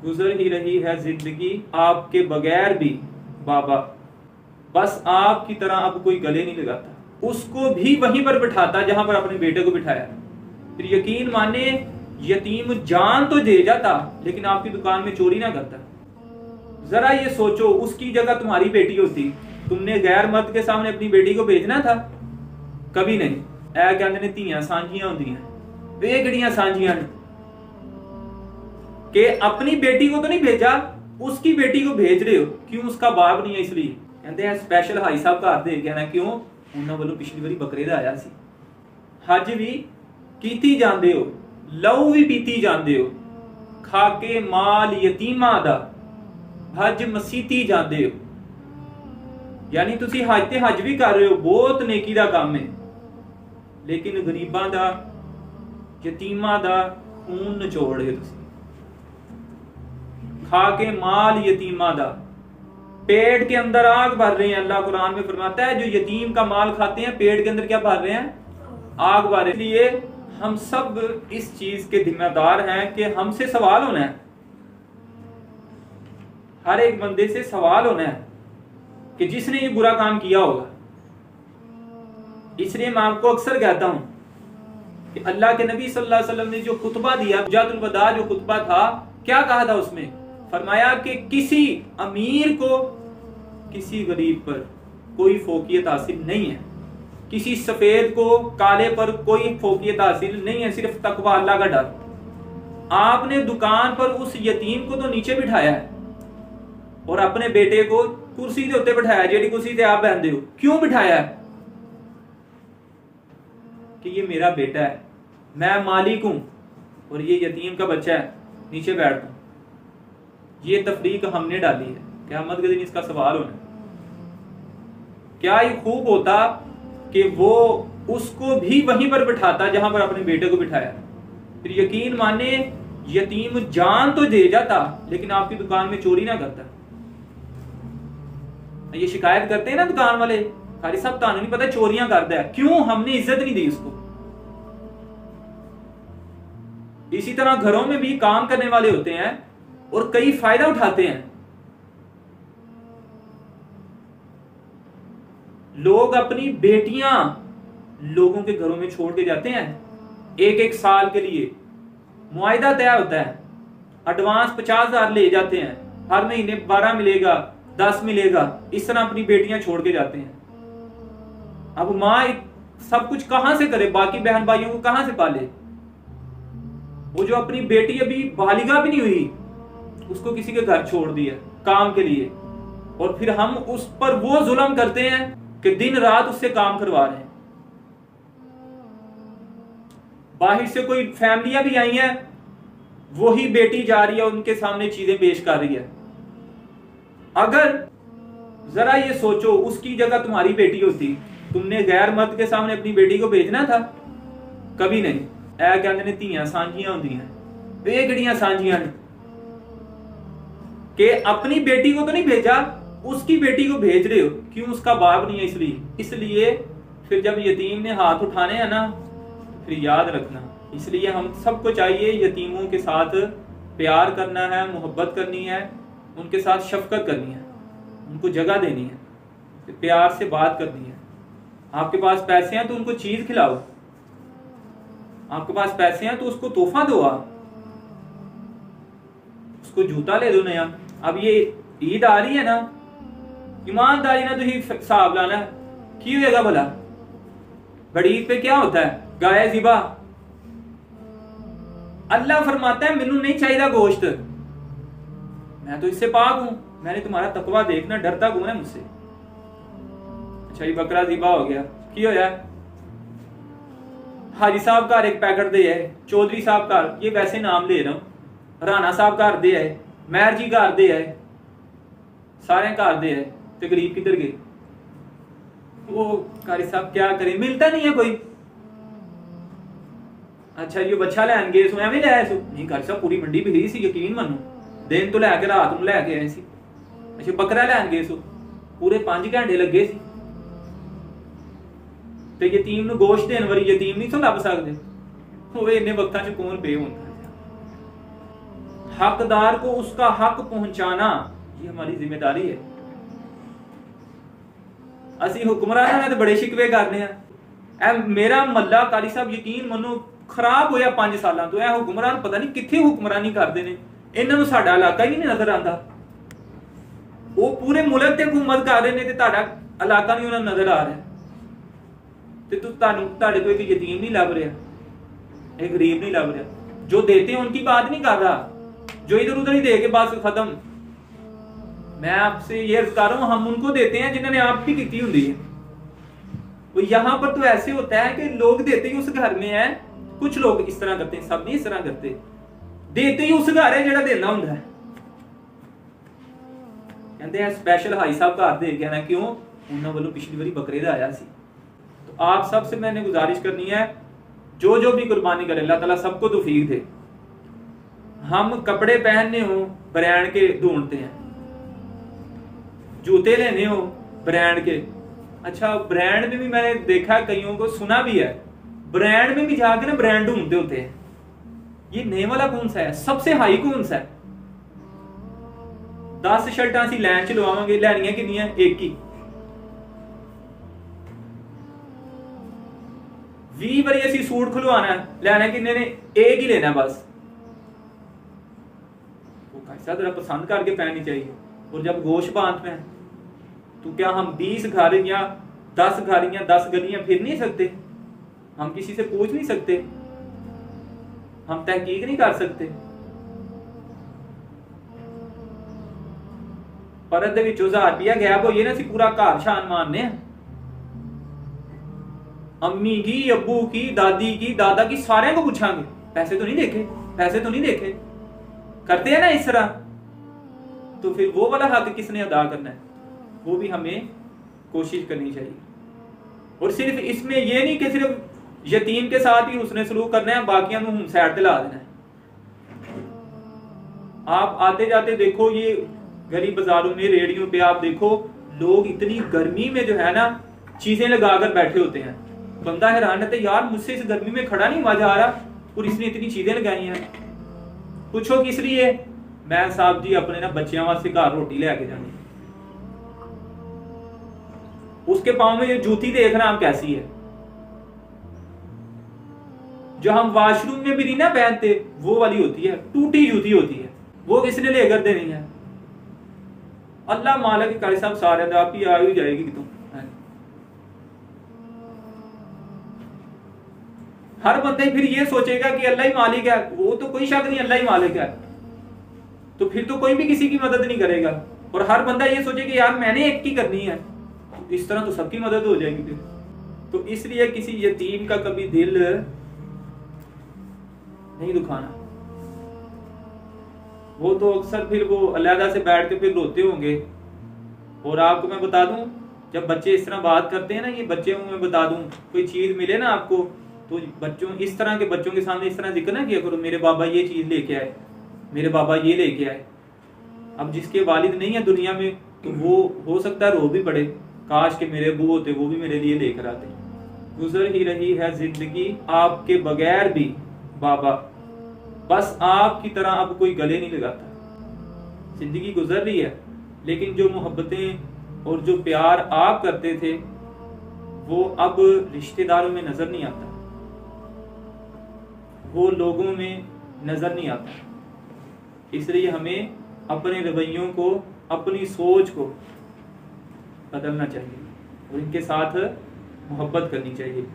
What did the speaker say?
गुजर ही रही है जिंदगी आपके बगैर भी बाबा, बस आपकी तरह अब कोई गले नहीं लगाता। उसको भी वहीं पर बिठाता जहां पर अपने बेटे को बिठाया। फिर यकीन माने यतीम जान तो दे जाता लेकिन आपकी दुकान में चोरी ना करता। जरा ये सोचो, उसकी जगह तुम्हारी बेटी होती, तुमने गैर मर्द के सामने अपनी बेटी को भेजना था? कभी नहीं। ऐ कहते ने धीयां सांझियां होंदियां, वेगड़ियां सांझियां ने कि अपनी बेटी को तो नहीं भेजा, उसकी बेटी को भेज रहे हो। क्यों? उसका बाप नहीं है इसलिए। कहते हैं स्पेशल हाई साहब घर दे के आना। क्यों? उन्होंने वालों पिछली बारी बकरे दा आया सी। हज भी कीती जांदे हो, लहू भी पीती जांदे हो, खाके माल यतीमा दा हज मसीती जांदे हो। यानी तुसी हज ते हज भी कर रहे हो, बहुत नेकी दा काम है, लेकिन गरीबां दा यतीमां दा खून निचोड़ रहे हो तुसी। खाके माल यतीमा दा, पेट के अंदर आग भर रहे हैं। अल्लाह कुरान में फरमाता है जो यतीम का माल खाते हैं पेट के अंदर क्या भर रहे हैं? आग भर रहे हैं। इसलिए हम सब इस चीज के जिम्मेदार हैं कि हमसे सवाल होना है, हर एक बंदे से सवाल होना है कि जिसने ये बुरा काम किया होगा। इसलिए मैं आपको अक्सर कहता हूं कि अल्लाह के नबी सल्लल्लाहु अलैहि वसल्लम ने जो खुतबा दिया, हुज्जतुल वदा जो खुतबा था, क्या कहा था उसमें? फरमाया कि किसी अमीर को किसी गरीब पर कोई फोकियत हासिल नहीं है, किसी सफेद को काले पर कोई फोकियत हासिल नहीं है, सिर्फ तकवा, अल्लाह का डर। आपने दुकान पर उस यतीम को तो नीचे बिठाया है और अपने बेटे को कुर्सी के उत्ते बिठाया, जेडी कुर्सी से आप बहनते हो। क्यों बिठाया है? कि ये मेरा बेटा है, मैं मालिक हूं और ये यतीम का बच्चा है, नीचे बैठता हूं। ये तफरीक हमने डाली है, क़यामत के दिन इसका सवाल होना। क्या ये खूब होता कि वो उसको भी वहीं पर बिठाता जहां पर अपने बेटे को बिठाया। फिर यकीन माने यतीम जान तो दे जाता लेकिन आपकी दुकान में चोरी ना करता। ये शिकायत करते हैं ना दुकान वाले, कारी साहब तानू नहीं पता चोरियां करता है। क्यों? हमने इज्जत नहीं दी उसको। इसी तरह घरों में भी काम करने वाले होते हैं और कई फायदा उठाते हैं। लोग अपनी बेटियां लोगों के घरों में छोड़ के जाते हैं, एक एक साल के लिए मुआहिदा तय होता है, एडवांस 50,000 ले जाते हैं, हर महीने 12 मिलेगा, 10 मिलेगा, इस तरह अपनी बेटियां छोड़ के जाते हैं। अब माँ सब कुछ कहां से करे, बाकी बहन भाइयों को कहां से पाले? वो जो अपनी बेटी अभी बालिगा भी नहीं हुई उसको किसी के घर छोड़ दिया काम के लिए, और फिर हम उस पर वो जुल्म करते हैं कि दिन रात उससे काम करवा रहे हैं। बाहर से कोई फैमिलियां भी आई हैं, वही बेटी जा रही है उनके सामने चीजें पेश कर रही है। अगर जरा ये सोचो, उसकी जगह तुम्हारी बेटी होती, तुमने गैर मर्द के सामने अपनी बेटी को भेजना था? कभी नहीं। ऐ कहते ने धीयां सांझियां होंदियां, वेगड़ियां सांझियां ने कि अपनी बेटी को तो नहीं भेजा, उसकी बेटी को भेज रहे हो। क्यों? उसका बाप नहीं है इसलिए फिर जब यतीम ने हाथ उठाने हैं ना, फिर याद रखना। इसलिए हम सबको चाहिए यतीमों के साथ प्यार करना है, मोहब्बत करनी है, उनके साथ शफकत करनी है, उनको जगह देनी है, प्यार से बात करनी है। आपके पास पैसे हैं तो उनको चीज खिलाओ, आपके पास पैसे हैं तो उसको तोहफा दो, आप उसको जूता ले दो नया। अब ये ईद आ रही है ना, ईमानदारी ना तो ही हिसाब लाना की होगा भला। बड़ी ईद पे क्या होता है? गाय ज़िबा। अल्लाह फरमाता है मैनू नहीं चाहिए गोश्त, मैं तो इससे पाक हूं, मैंने तुम्हारा तकवा देखना, डरता कौन है मुझसे। अच्छा, ये बकरा ज़िबा हो गया, की होया? हाजी साहब घर एक पैकेट दे है, चौधरी साहब घर, ये वैसे नाम ले रहा हूं, राणा साहब घर दे है, महर जी घर दे है, सारे घर दे है, तो गरीब किधर गए? वो कारी साहब क्या करे, मिलता नहीं है कोई। अच्छा, ये बच्चा लैन गए सो एवं लिया सो नहीं, कारी साहब पूरी मंडी भी सी, यकीन मनो, दिन तो लैके रात ਨੂੰ लैके आए सी। अच्छा, बकरा लैन गए सो, पूरे 5 घंटे लगे सी, ਤੇ ਯਤੀਮ ਨੂੰ ਗੋਸ਼ਤ ਦੇਣ ਵਾਲੀ ਯਤੀਮ ਨਹੀਂ ਸੋ ਲੱਭ ਸਕਦੇ ਹੋਵੇ। ਇੰਨੇ ਵਕਤਾਂ 'ਚ ਕੌਣ ਪੇ ਹੁੰਦਾ। हकदार को उसका हक पहुंचाना ये हमारी जिम्मेदारी है। असी हुक्मराना ने तो बड़े शिकवे करने हैं। मेरा महला कारी साहब यकीन मनो खराब होया 5 सालों तो हुक्मरान पता नहीं कितने हुक्मरानी करते हैं, इन्होंने साडा इलाका ही नहीं नजर आता। वो पूरे मुल्क ते हुकूमत कर रहे हैं, इलाका नहीं उन्हें नजर आ रहा। तो कोई यतीम नहीं लभ रहा, एक गरीब नहीं लभ रहा। जो देते हैं उनकी बात नहीं कर रहा, जो इधर उधर ही दे के बस खत्म। मैं आपसे ये अर्ज कर रहा हूं, हम उनको देते हैं जिन्होंने आप भी की होती है। वो यहां पर तो ऐसे होता है कि लोग देते ही उस घर में है। कुछ लोग इस तरह करते हैं, सब नहीं इस तरह करते। देते ही उस घर है जेड़ा देना होंदा है। कहते हैं स्पेशल हाई साहब घर दे गया ना, क्यों? उन्होंने वालों पिछली बारी बकरे दा आया सी। तो आप सबसे मैंने गुजारिश करनी है, जो जो भी कुर्बानी करे अल्लाह ताला सबको तौफीक दे। हम कपड़े पहनने हो ब्रांड के ढूंढते हैं, जूते लेने हो ब्रांड के। अच्छा, ब्रांड में भी मैंने देखा, कईयों को सुना भी है, ब्रांड में भी जाके ना ब्रांड ढूंढते होते हैं। ये नए वाला कौन सा है, सबसे हाई कौन सा है? 10 शर्टां असीं लैन च लवावांगे, लैनियां कितनियां? एक ही। 20 बारी असीं सूट खुलवाना है, लैना कितने ने? एक ही लेना बस। वो कैसा जरा पसंद करके पहननी चाहिए। और जब गोश बांधना है तो क्या हम 20 घर या 10 घर या 10 गलियां फिर नहीं सकते? हम किसी से पूछ नहीं सकते? हम तहकीक नहीं कर सकते? परत दे विचों 1000 रुपया गैप होइए ना, असीं पूरा घर शान मारने हैं। अम्मी की, अब्बू की, दादी की, दादा की, सारे को पूछांगे, पैसे तो नहीं देखे, पैसे तो नहीं देखे। करते हैं ना इस तरह। तो फिर वो वाला हक किसने अदा करना है? वो भी हमें कोशिश करनी चाहिए। और सिर्फ इसमें ये नहीं कि सिर्फ यतीम के साथ ही हुस्न सलूक करना है, बाकियों को हम साइड पे ला देना है। आप आते जाते देखो, ये गली बाजारों में, रेडियो पे आप देखो, लोग इतनी गर्मी में जो है ना चीजें लगाकर बैठे होते हैं। बंदा हैरान रहता है, यार मुझसे इस गर्मी में खड़ा नहीं हुआ जा रहा और इसने इतनी चीजें लगाई हैं। पूछो किस लिए? मैं साहब जी अपने ना बच्चियों वास्ते घर रोटी लेके जानी। उसके पांव में ये जूती देखना हम कैसी है, जो हम वॉशरूम में भी नहीं ना पहनते, वो वाली होती है, टूटी जूती होती है। वो किसने लेकर देनी है? अल्लाह मालिक कारी साहब सारे आपकी आ ही जाएगी कि तुम। हर बंदे फिर ये सोचेगा कि अल्लाह ही मालिक है, वो तो कोई शक नहीं अल्लाह ही मालिक है, तो फिर तो कोई भी किसी की मदद नहीं करेगा। और हर बंदा ये सोचे कि यार मैंने एक की करनी है, इस तरह तो सबकी मदद हो जाएगी फिर। तो इसलिए किसी यतीम का कभी दिल नहीं दुखाना। वो तो अक्सर फिर वो अलहदा से बैठ के फिर रोते होंगे। और आपको मैं बता दूं, जब बच्चे इस तरह बात करते हैं ना, ये बच्चे मैं बता दूं, कोई चीज मिले ना आपको, तो बच्चों इस तरह के बच्चों के सामने इस तरह जिक्र ना किया करो, मेरे बाबा ये चीज लेके आए, मेरे बाबा ये लेके आए। अब जिसके वालिद नहीं है दुनिया में, तो वो हो सकता है रो भी पड़े, काश के मेरे अबू होते, वो भी मेरे लिए लेकर आते। गुजर ही रही है जिंदगी आपके बगैर भी बाबा, बस आपकी तरह अब कोई गले नहीं लगाता। जिंदगी गुजर रही है, लेकिन जो मोहब्बतें और जो प्यार आप करते थे वो अब रिश्तेदारों में नजर नहीं आता, वो लोगों में नजर नहीं आता। इसलिए हमें अपने रवैयों को, अपनी सोच को बदलना चाहिए और इनके साथ मोहब्बत करनी चाहिए।